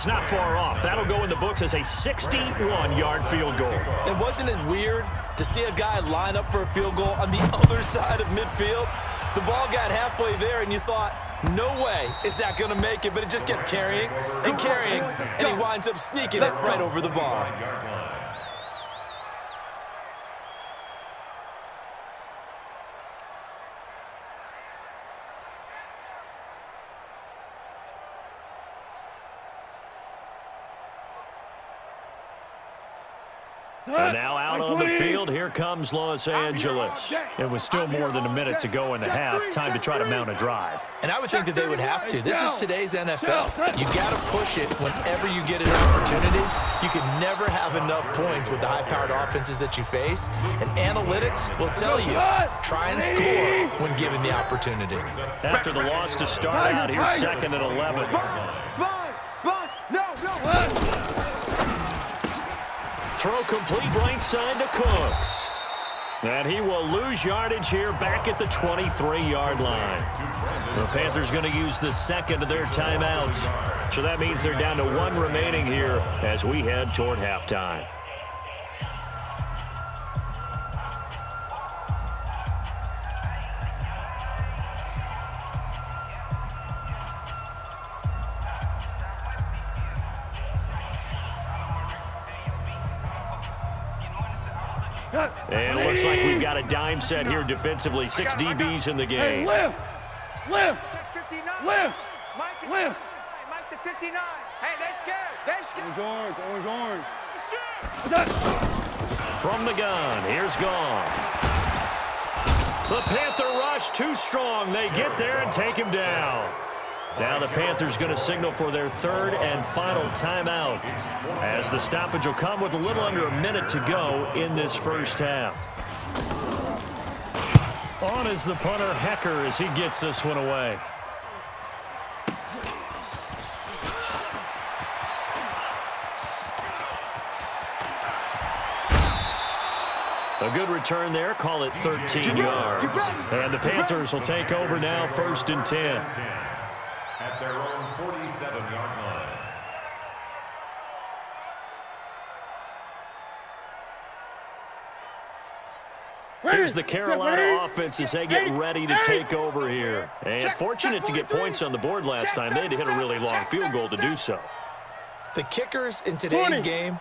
It's not far off. That'll go in the books as a 61-yard field goal. And wasn't it weird to see a guy line up for a field goal on the other side of midfield? The ball got halfway there, and you thought, no way is that going to make it, but it just kept carrying and carrying, and he winds up sneaking it right over the bar. And now out on the field, here comes Los Angeles. It was still more than a minute to go in the half. Time to try to mount a drive. And I would think that they would have to. This is today's NFL. You got to push it whenever you get an opportunity. You can never have enough points with the high-powered offenses that you face. And analytics will tell you, try and score when given the opportunity. After the loss to start out, here's 2nd and 11. Sponge, no. Throw complete right side to Cooks. And he will lose yardage here back at the 23-yard line. The Panthers going to use the second of their timeouts. So that means they're down to 1 remaining here as we head toward halftime. And it looks like we've got a dime set here defensively. 6 DBs in the game. Hey, lift. Mike the 59. Hey, they're scared. Orange. From the gun, here's Goff. The Panther rush too strong. They get there and take him down. Now the Panthers going to signal for their 3rd and final timeout, as the stoppage will come with a little under a minute to go in this first half. On is the punter, Hecker, as he gets this one away. A good return there. Call it 13 yards. And the Panthers will take over now, 1st and 10. At their own 47-yard line. Here's the Carolina offense as they get ready to take over here. And fortunate to get points on the board last time. They had to hit a really long field goal to do so. The kickers in today's game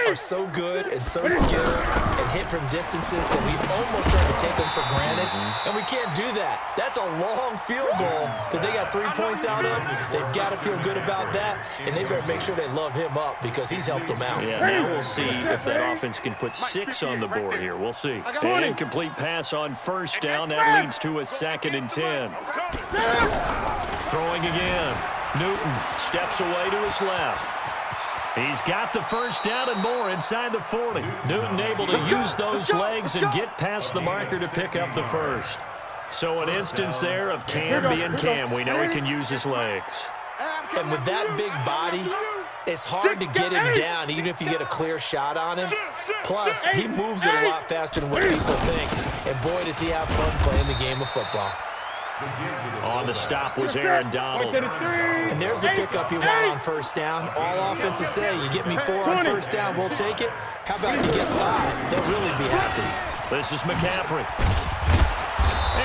are so good and so skilled and hit from distances that we almost start to take them for granted, and we can't do that. That's a long field goal that they got 3 points out of. They've got to feel good about that, and they better make sure they love him up because he's helped them out. Yeah, now we'll see if that offense can put 6 on the board here. We'll see. An incomplete pass on 1st down. That leads to a 2nd and 10. Throwing again. Newton steps away to his left. He's got the 1st down and more inside the 40. Newton able to use those legs and get past the marker to pick up the 1st. So an instance there of Cam being Cam. We know he can use his legs. And with that big body, it's hard to get him down even if you get a clear shot on him. Plus, he moves it a lot faster than what people think. And boy, does he have fun playing the game of football. On the stop was Aaron Donald. And there's the pickup you want on 1st down. All offenses say, you get me 4 on 1st down, we'll take it. How about you get 5? They'll really be happy. This is McCaffrey.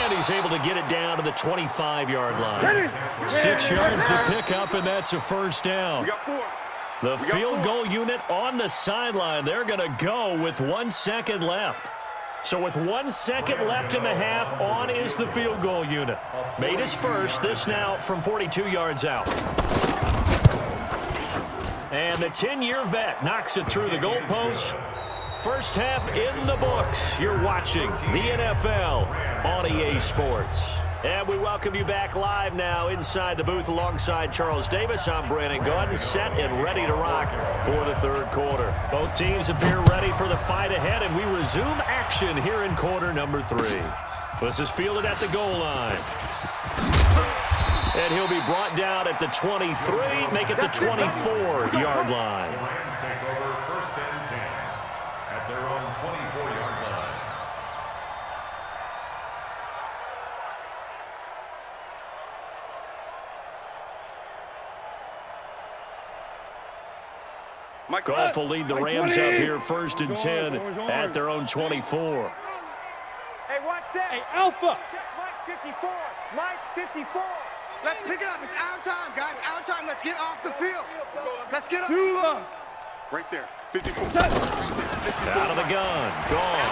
And he's able to get it down to the 25-yard line. 6 yards to pick up, and that's a 1st down. The field goal unit on the sideline. They're going to go with 1 second left. So with 1 second left in the half, on is the field goal unit. Made his first, this now from 42 yards out. And the 10-year vet knocks it through the goalpost. First half in the books. You're watching the NFL on EA Sports. And we welcome you back live now inside the booth alongside Charles Davis. I'm Brandon Gordon, set and ready to rock for the 3rd quarter. Both teams appear ready for the fight ahead, and we resume action here in quarter number 3. This is fielded at the goal line. And he'll be brought down at the 23, make it the 24-yard line. Lions take over 1st and 10 at their own 24-yard line. Goff will lead the Rams up here 1st and 10 at their own 24. Hey, watch that. Hey, Alpha. Mike 54. Mike 54. Let's pick it up. It's our time, guys. Our time. Let's get off the field. Let's get up. Right there. 54. Out of the gun. Gone.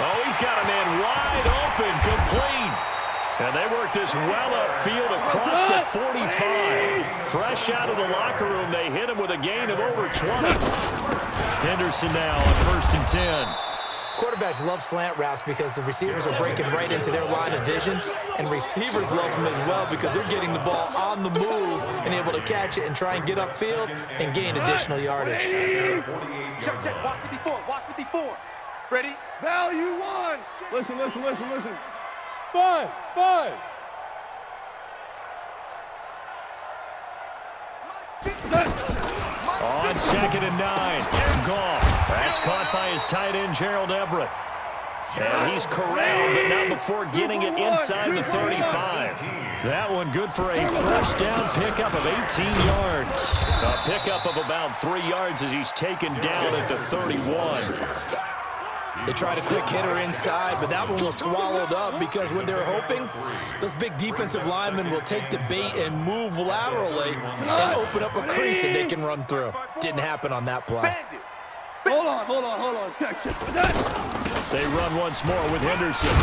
Oh, he's got a man wide open, complete. And they work this well upfield across the 45. Fresh out of the locker room, they hit him with a gain of over 20. Henderson now on 1st and 10. Quarterbacks love slant routes because the receivers are breaking right into their line of vision, and receivers love them as well because they're getting the ball on the move and able to catch it and try and get upfield and gain additional yardage. Check. Watch 54. Watch 54. Ready? Value one. Listen. Buzz. On 2nd and 9, Goff. That's caught by his tight end, Gerald Everett. And he's corralled, but not before getting it inside the 35. That one good for a 1st down pickup of 18 yards. A pickup of about 3 yards as he's taken down at the 31. They tried a quick hitter inside, but that one was swallowed up because what they're hoping, those big defensive linemen will take the bait and move laterally and open up a crease that they can run through. Didn't happen on that play. Hold on. Check. They run once more with Henderson.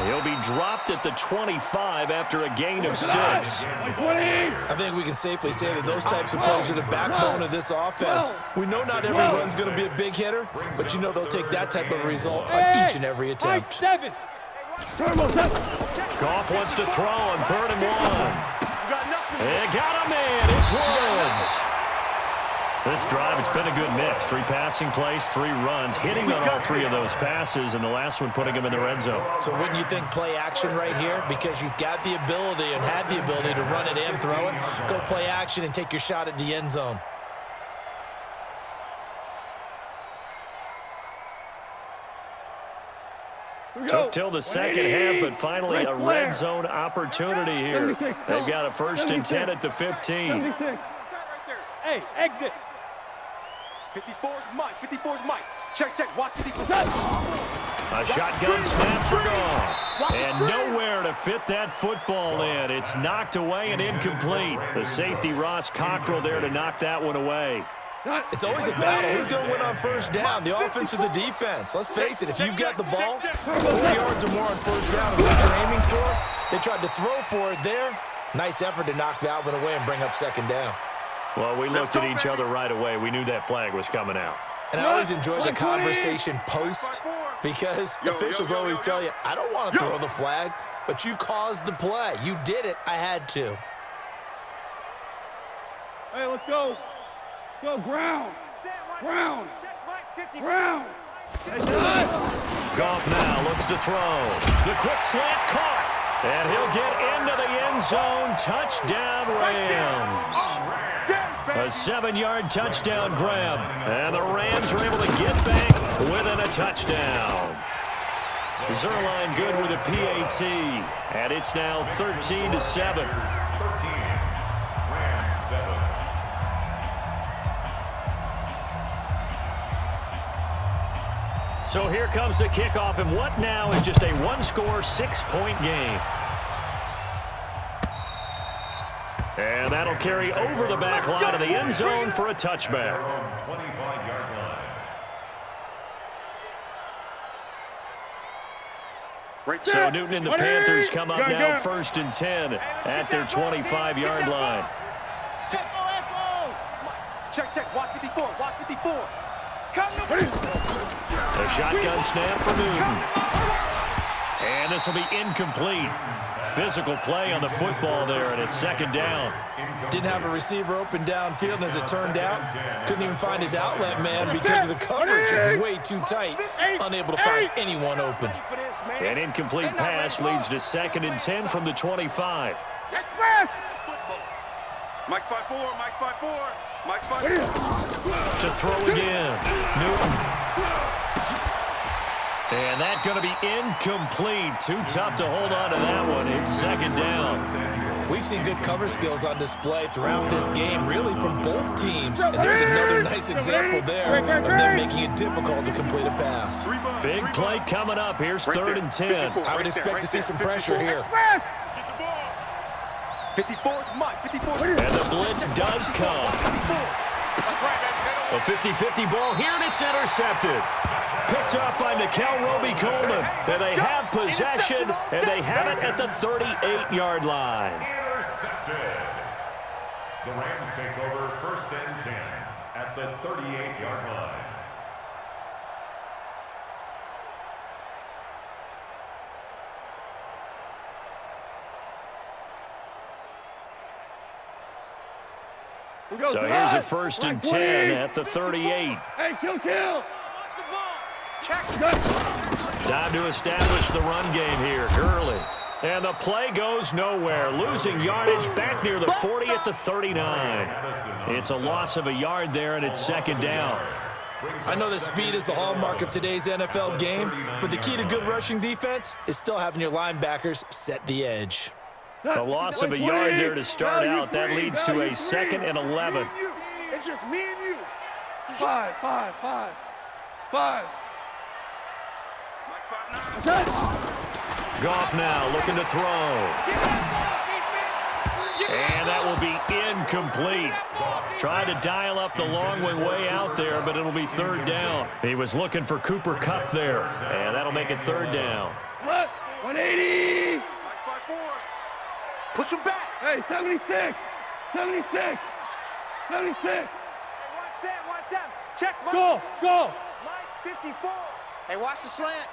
He'll be dropped at the 25 after a gain of 6. I think we can safely say that those types of plays are the backbone of this offense. We know not every run's going to be a big hitter, but you know they'll take that type of result on each and every attempt. Goff wants to throw on 3rd and 1. They got a man. It's Woods. This drive, it's been a good mix. 3 passing plays, 3 runs, hitting on all 3 of those passes, and the last one putting him in the red zone. So wouldn't you think play action right here? Because you've got the ability and had the ability to run it and throw it. Go play action and take your shot at the end zone. Took till the second half, but finally a red zone opportunity here. They've got a 1st and 10 at the 15. Hey, exit. 54's Mike. Check. Watch 54. A shotgun snap for Goff. And nowhere to fit that football in. It's knocked away and incomplete. The safety, Ross Cockrell, there to knock that one away. It's always a battle. Who's going to win on 1st down, the offense or the defense? Let's face it, if you've got the ball, 4 yards or more on 1st down is what you're aiming for. They tried to throw for it there. Nice effort to knock that one away and bring up 2nd down. Well, we looked at each other right away. We knew that flag was coming out. And I always enjoy the conversation post because officials always tell you, I don't want to throw the flag, but you caused the play. You did it. I had to. Hey, let's go. Go, ground. Goff now looks to throw. The quick slant caught. And he'll get into the end zone. Touchdown, Rams. A 7-yard touchdown grab. And the Rams are able to get back within a touchdown. Zerline good with a PAT. And it's now 13-7. So here comes the kickoff, and what now is just a 1-score, 6-point game. And that'll carry over the back line of the end zone for a touchback. 25-yard line. So Newton and the Panthers come up now 1st and 10 at their 25-yard line. Check. Watch 54. A shotgun snap for Newton. And this will be incomplete. Physical play on the football there, and it's 2nd down. Didn't have a receiver open downfield, and as it turned out, couldn't even find his outlet man because of the coverage is way too tight, unable to find anyone open. An incomplete pass leads to 2nd and 10 from the 25. Mike's 5-4. To throw again. Newton. And that's going to be incomplete. Too tough to hold on to that one. It's 2nd down. We've seen good cover skills on display throughout this game, really from both teams. And there's another nice example there of them making it difficult to complete a pass. Big play coming up. Here's 3rd and 10. I would expect to see some pressure here. 54 is Mike. 54. And the blitz does come. That's right, baby. A 50-50 ball here, and it's intercepted. Picked up by Nickel Roby-Coleman. And they have possession, and they have it at the 38-yard line. Intercepted. The Rams take over 1st and 10 at the 38-yard line. So here's a 1st and 10 at the 38. Hey, kill. Check. Time to establish the run game here. Gurley. And the play goes nowhere. Losing yardage back near the 40 at the 39. It's a loss of a yard there, and it's 2nd down. I know that speed is the hallmark of today's NFL game, but the key to good rushing defense is still having your linebackers set the edge. The loss of a yard there to start out. That leads to a 2nd and 11. It's just me and you. 5. Goff now looking to throw. And that will be incomplete. Tried to dial up the long way out there, but it'll be 3rd down. He was looking for Cooper Kupp there, and that'll make it 3rd down. 180. Push him back. Hey, 76. 76. 76. Watch Sam. Check, Mike. Go. Mike, 54. Hey, watch the slant.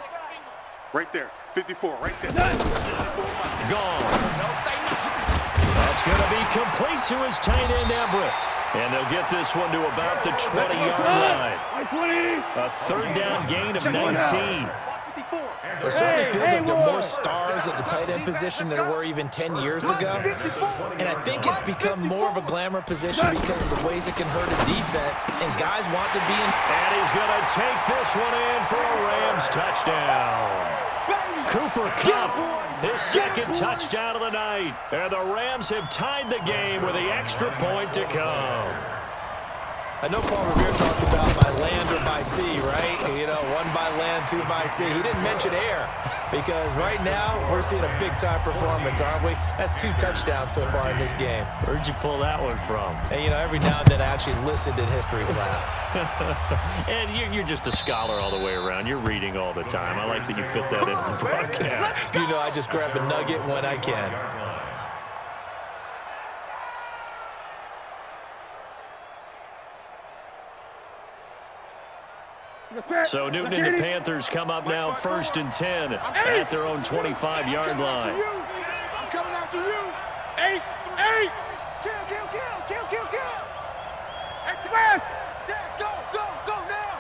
Right there. 54, right there. Gone. That's going to be complete to his tight end, Everett. And they'll get this one to about the 20-yard line. A 3rd down gain of 19. It certainly feels like there are more stars at the tight end position than there were even 10 years ago. And I think it's become more of a glamour position because of the ways it can hurt a defense. And guys want to be in. And he's going to take this one in for a Rams touchdown. Cooper Kupp, his 2nd touchdown of the night. And the Rams have tied the game with the extra point to come. I know Paul Revere talked about by land or by sea, right? You know, 1 by land, 2 by sea. He didn't mention air because right now we're seeing a big-time performance, aren't we? That's 2 touchdowns so far in this game. Where'd you pull that one from? And, you know, every now and then I actually listened in history class. And you're just a scholar all the way around. You're reading all the time. I like that you fit that into the broadcast. You know, I just grab a nugget when I can. So Newton and the Panthers come up now 1st and 10 at their own 25-yard line. I'm coming after you. 8. Kill. Hey, smash. Go now.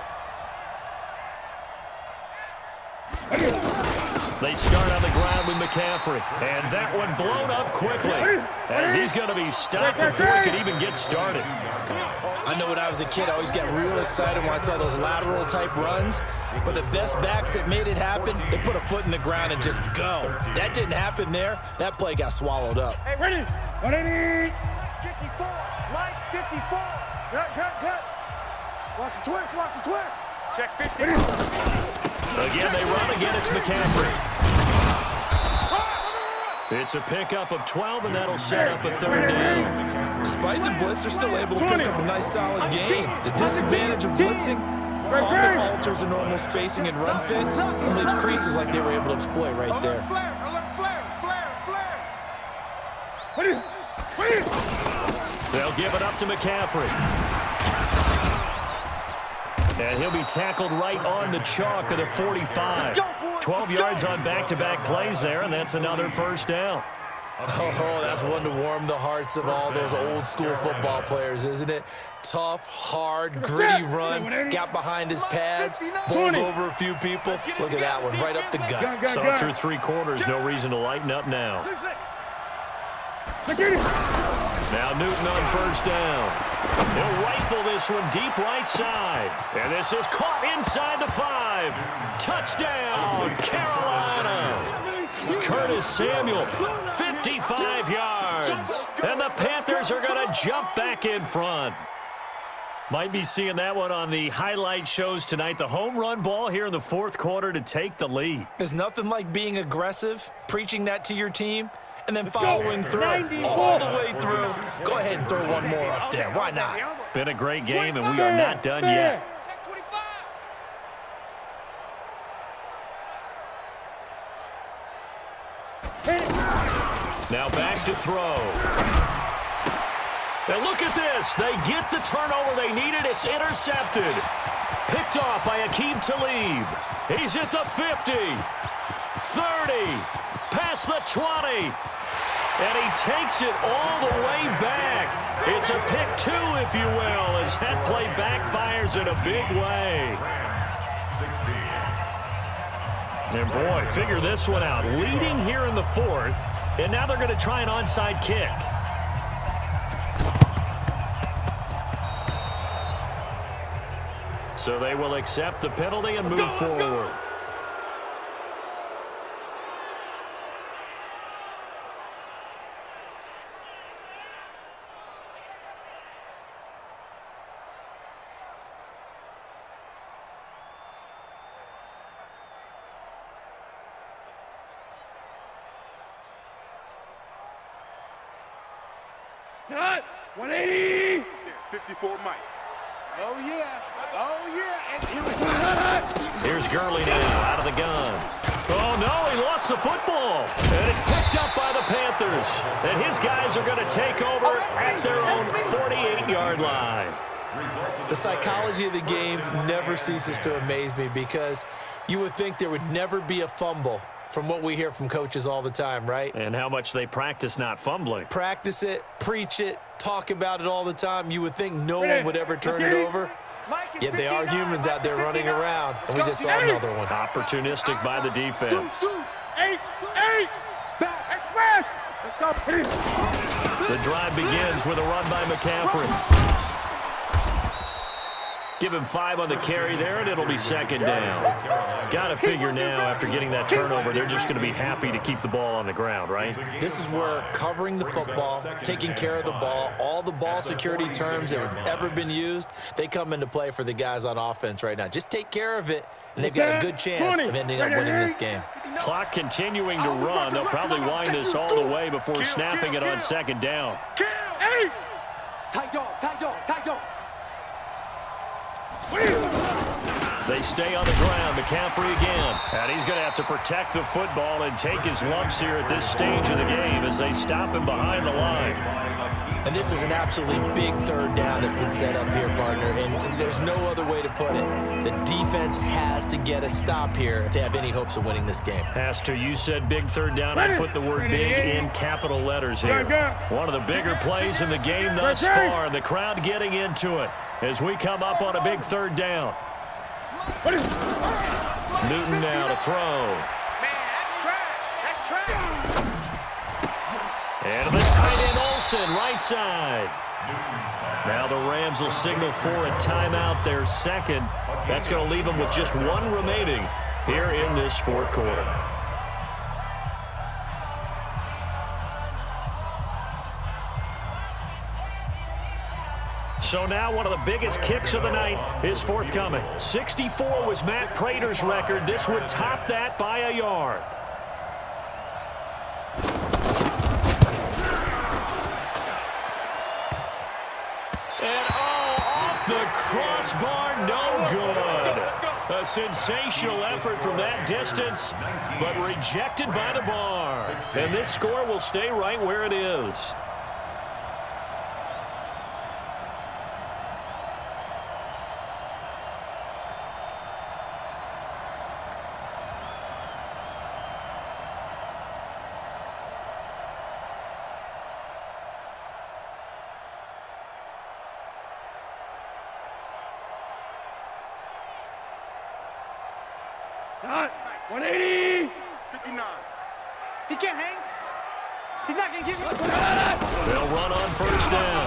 They start on the ground with McCaffrey. And that one blown up quickly as he's going to be stopped before he could even get started. I know when I was a kid, I always got real excited when I saw those lateral-type runs. But the best backs that made it happen, they put a foot in the ground and just go. That didn't happen there. That play got swallowed up. Hey, ready? 180. 54. Mike, 54. Good. Watch the twist. Check 50. Again, they run. Again, it's McCaffrey. It's a pickup of 12, and that'll set up a 3rd down. Despite the blitz, they're still able to pick up a nice, solid game. The disadvantage of blitzing often alters the normal spacing and run fits and leaves creases like they were able to exploit right there. They'll give it up to McCaffrey. And he'll be tackled right on the chalk of the 45. 12 yards on back-to-back plays there, and that's another 1st down. Oh, that's one to warm the hearts of all those old-school football players, isn't it? Tough, hard, gritty run, got behind his pads, bowled over a few people. Look at that one, right up the gut. Saw it through 3 quarters, no reason to lighten up now. Now Newton on 1st down. He'll rifle this one deep right side. And this is caught inside the 5. Touchdown, Carolina. Curtis Samuel, 55 yards. And the Panthers are going to jump back in front. Might be seeing that one on the highlight shows tonight. The home run ball here in the fourth quarter to take the lead. There's nothing like being aggressive, preaching that to your team, and then following through all the way through. Go ahead and throw one more up there. Why not? Been a great game, and we are not done yet. Now back to throw. Now look at this. They get the turnover they needed. It's intercepted. Picked off by Aqib Talib. He's at the 50, 30, past the 20. And he takes it all the way back. It's a pick two, if you will, as that play backfires in a big way. And boy, figure this one out. Leading here in the fourth, and now they're going to try an onside kick. So they will accept the penalty and move forward. Cut! 180! 54 Mike. Oh, yeah. Oh, yeah. And here we go. Here's Gurley now out of the gun. Oh, no, he lost the football. And it's picked up by the Panthers. And his guys are going to take over at their own 48-yard line. The psychology of the game never ceases to amaze me because you would think there would never be a fumble from what we hear from coaches all the time, right? And how much they practice not fumbling. Practice it, preach it, talk about it all the time. You would think no one would ever turn it over. Yet they are humans out there running around, and we just saw another one. Opportunistic by the defense. 8, back, express. The drive begins with a run by McCaffrey. Give him 5 on the carry there, and it'll be second down. Got to figure now, after getting that turnover, they're just going to be happy to keep the ball on the ground, right? This is where covering the football, taking care of the ball, all the ball security terms that have ever been used, they come into play for the guys on offense right now. Just take care of it, and they've got a good chance of ending up winning this game. Clock continuing to run. They'll probably wind this all the way before snapping it on second down. Tight dog, tight dog, tight dog. They stay on the ground. McCaffrey again. And he's going to have to protect the football and take his lumps here at this stage of the game as they stop him behind the line. And this is an absolutely big third down that's been set up here, partner, and there's no other way to put it. The defense has to get a stop here if they have any hopes of winning this game. Pastor, you said big third down. I put the word big in capital letters here. One of the bigger plays in the game thus far, and the crowd getting into it as we come up on a big third down. Newton now to throw. Man, that's trash. That's trash. And the tight end Olsen, right side. Now the Rams will signal for a timeout, their second. That's going to leave them with just one remaining here in this fourth quarter. So now one of the biggest kicks of the night is forthcoming. 64 was Matt Prater's record. This would top that by a yard. And off the crossbar, no good. A sensational effort from that distance, but rejected by the bar. And this score will stay right where it is. Cut! 180! 59. He can't hang. He's not going to give you. They'll run on first down.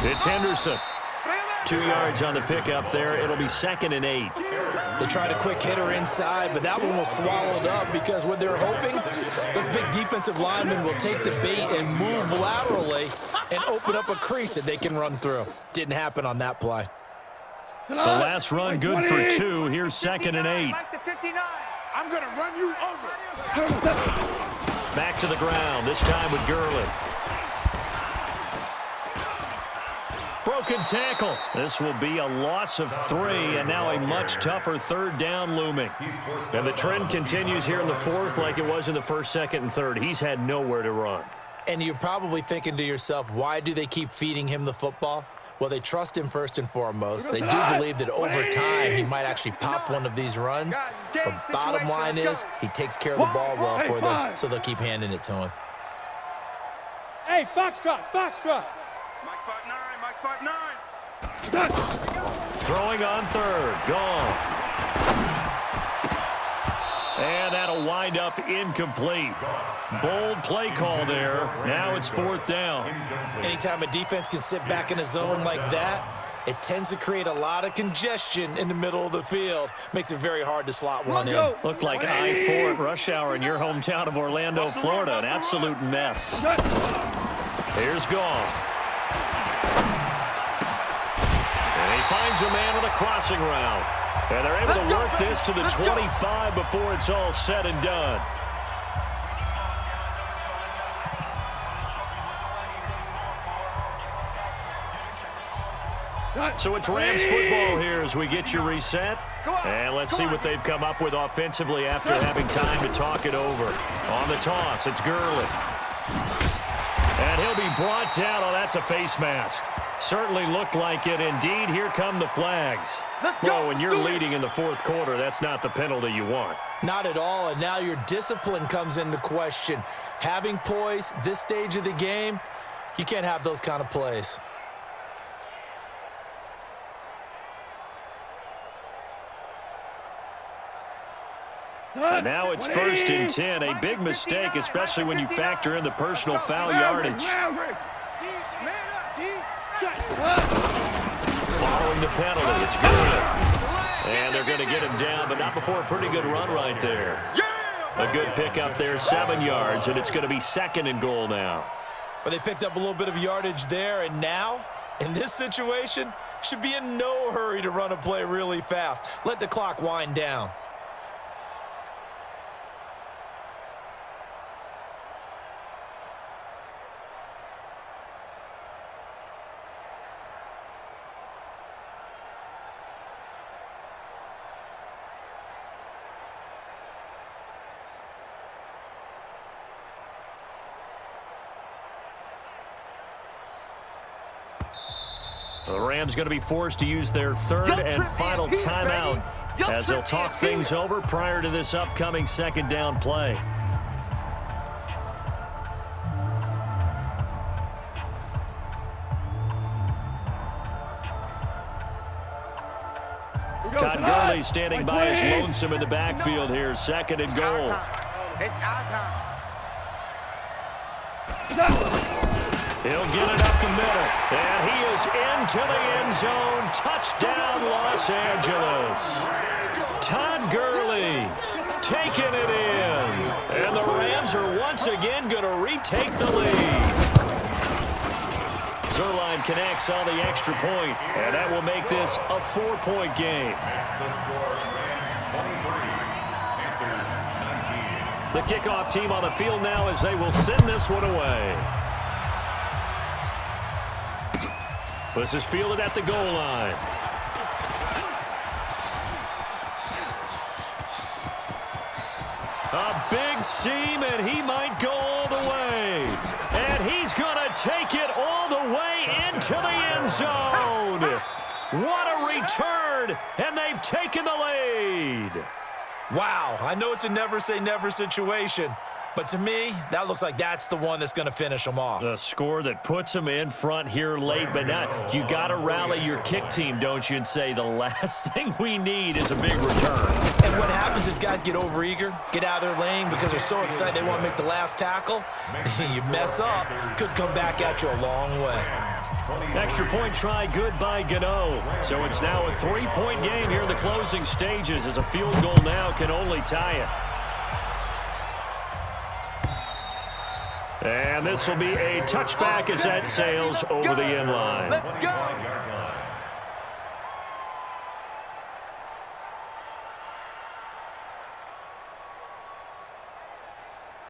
It's Henderson. Bring him 2 yards on the pickup there. It'll be 2nd and 8. They tried a quick hitter inside, but that one was swallowed up because what they're hoping, those big defensive linemen will take the bait and move laterally and open up a crease that they can run through. Didn't happen on that play. The last run good for 2. Here's 2nd and 8. I'm going to run you over. Back to the ground, this time with Gurley. Broken tackle. This will be a loss of 3, and now a much tougher 3rd down looming. And the trend continues here in the 4th like it was in the 1st, 2nd, and 3rd. He's had nowhere to run. And you're probably thinking to yourself, why do they keep feeding him the football? Well, they trust him first and foremost. They do believe that over time he might actually pop one of these runs. But bottom line is he takes care of the ball well for them, so they'll keep handing it to him. Hey, foxtrot, foxtrot. Mike 5'9", Mike 5'9". Throwing on 3rd. Goff. And that'll wind up incomplete. Bold play call there. Now it's 4th down. Anytime a defense can sit back in a zone like that, it tends to create a lot of congestion in the middle of the field. Makes it very hard to slot one in. Looked like I-4 at rush hour in your hometown of Orlando, Florida. An absolute mess. Here's Goff. And he finds a man on a crossing route. And they're able to work this to the 25 before it's all said and done. So it's Rams football here as we get you reset. And let's see what they've come up with offensively after having time to talk it over. On the toss, it's Gurley. And he'll be brought down. Oh, that's a face mask. Certainly looked like it. Indeed, here come the flags. Well, when you're leading in the 4th quarter, that's not the penalty you want. Not at all, and now your discipline comes into question. Having poise this stage of the game, you can't have those kind of plays. And now it's 1st and 10. A big mistake, especially when you factor in the personal foul yardage. Following the penalty, it's Gurley. And they're going to get him down, but not before a pretty good run right there. A good pickup there, 7 yards, and it's going to be 2nd and goal now. But they picked up a little bit of yardage there, and now, in this situation, should be in no hurry to run a play really fast. Let the clock wind down. The Rams going to be forced to use their 3rd and final timeout as they'll talk things over prior to this upcoming 2nd down play. Todd Gurley standing by his lonesome in the backfield here. 2nd and goal. It's our time. He'll get it up the middle, and he is into the end zone. Touchdown, Los Angeles. Todd Gurley taking it in, and the Rams are once again going to retake the lead. Zerline connects on the extra point, and that will make this a 4-point game. The kickoff team on the field now as they will send this one away. This is fielded at the goal line. A big seam, and he might go all the way. And he's going to take it all the way into the end zone. What a return, and they've taken the lead. Wow, I know it's a never-say-never situation, but to me, that looks like that's the one that's going to finish them off. The score that puts them in front here late, but now you got to rally your kick team, don't you, and say the last thing we need is a big return. And what happens is guys get overeager, get out of their lane because they're so excited they want to make the last tackle. You mess up, could come back at you a long way. Extra point try good by Gano. So it's now a 3-point game here in the closing stages as a field goal now can only tie it. And this will be a touchback as that sails over the end line. Let's go!